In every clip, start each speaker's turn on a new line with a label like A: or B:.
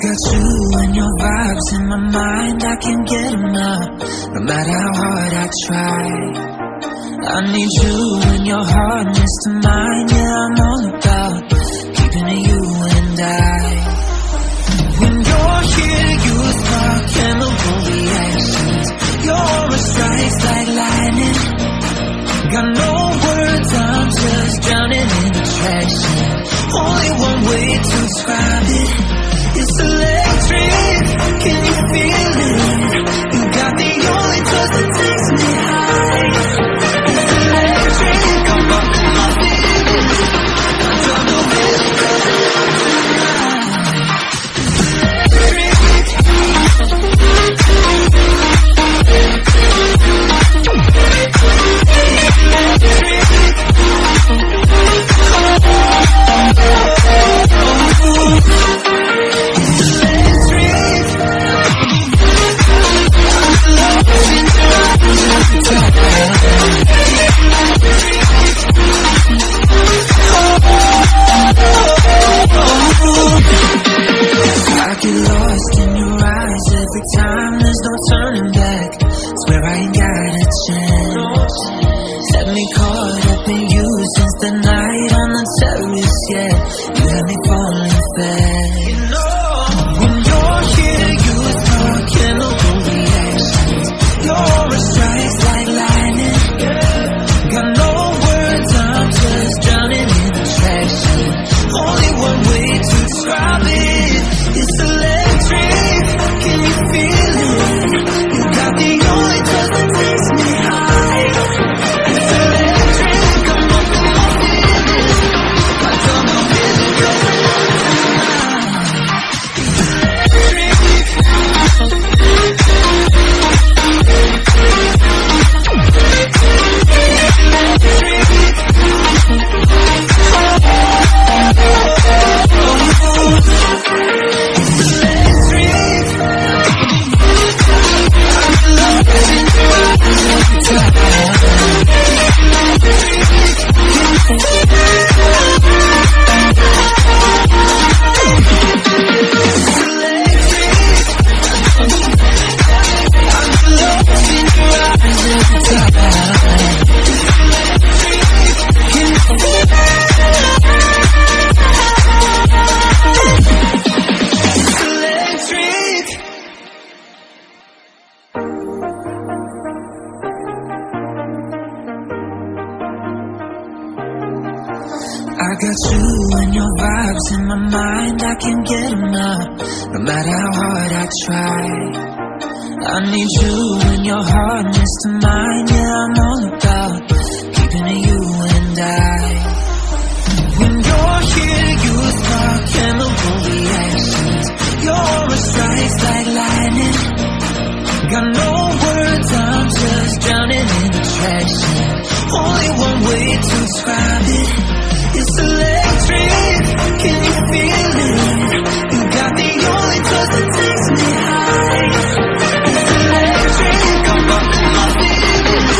A: got you and your vibes in my mind, I can't get enough, no matter how hard I try. I need you and your hardness to mine, yeah, I'm all about keeping it you and I. When you're here, you spark chemical reactions. Your aura strikes like lightning. Got no words, I'm just drowning in attraction. Only one way to describe it. It's electric, can you feel it? You got the only touch that takes me high. It's electric, I'm up in my feelings. I don't know where to go tonight. I get lost in your eyes every time, there's no turning back. Swear I ain't got a chance. Had me caught up in you since the night on the terrace, yeah. You had me falling fast. When you're here, you spark chemical reactions. Your aura strikes like lightning. Got no words, I'm just drowning in attraction. Only one way to describe it. It's electric, can you feel it? You got the only touch that takes me high. It's electric, I'm up in my feelings. I don't know where to go tonight. I got you and your vibes in my mind, I can't get enough, no matter how hard I try. I need you and your hardness to mine, yeah, I'm all about keeping it you and I. When you're here, you spark chemical reactions. Your aura strikes like lightning. Got no words, I'm just drowning in attraction. Only one way to describe it. It's electric, can you feel it? You got the only touch that takes me high. It's electric, I'm up in my feelings.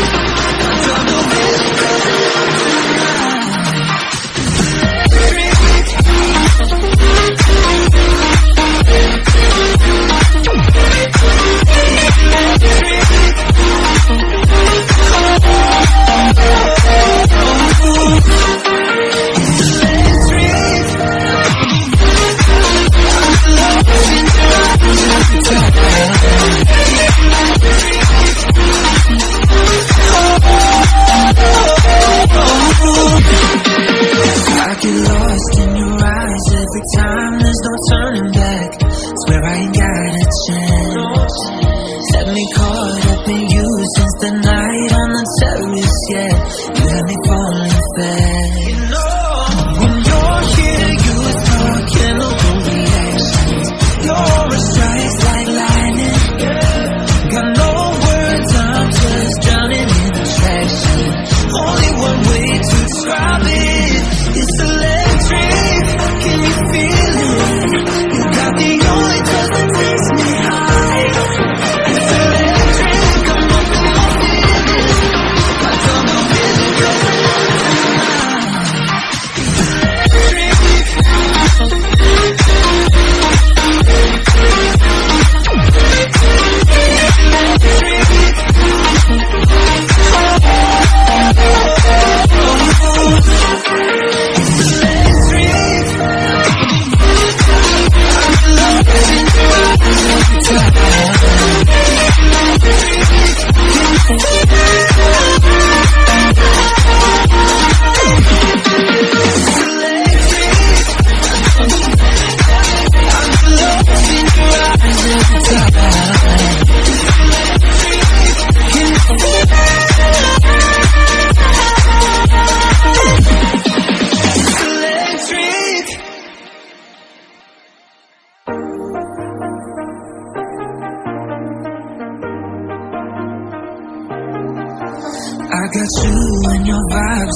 A: I don't know where to go tonight. I get lost in your eyes every time, there's no turning back. Swear I ain't got a chance. Had me caught up in you since the night on the terrace, yeah. You had me falling fast. When you're here, you spark chemical reactions. Your aura strikes like lightning. Got no words, I'm just drowning in attraction. Only one way to describe it. It's electric, can you feel it? You got the only touch that takes me high. It's electric, I'm up in my feelings. I don't know where to go.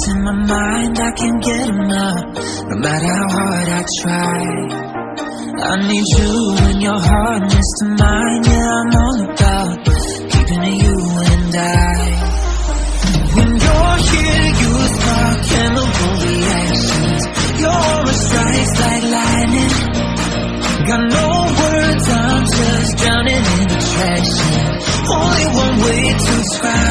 A: in my mind, I can't get enough. No matter how hard I try, I need you and your hardness to mine. Yeah, I'm all about keeping it you and I. When you're here, you spark chemical reactions. Your aura strikes like lightning. Got no words, I'm just drowning in attraction. Only one way to describe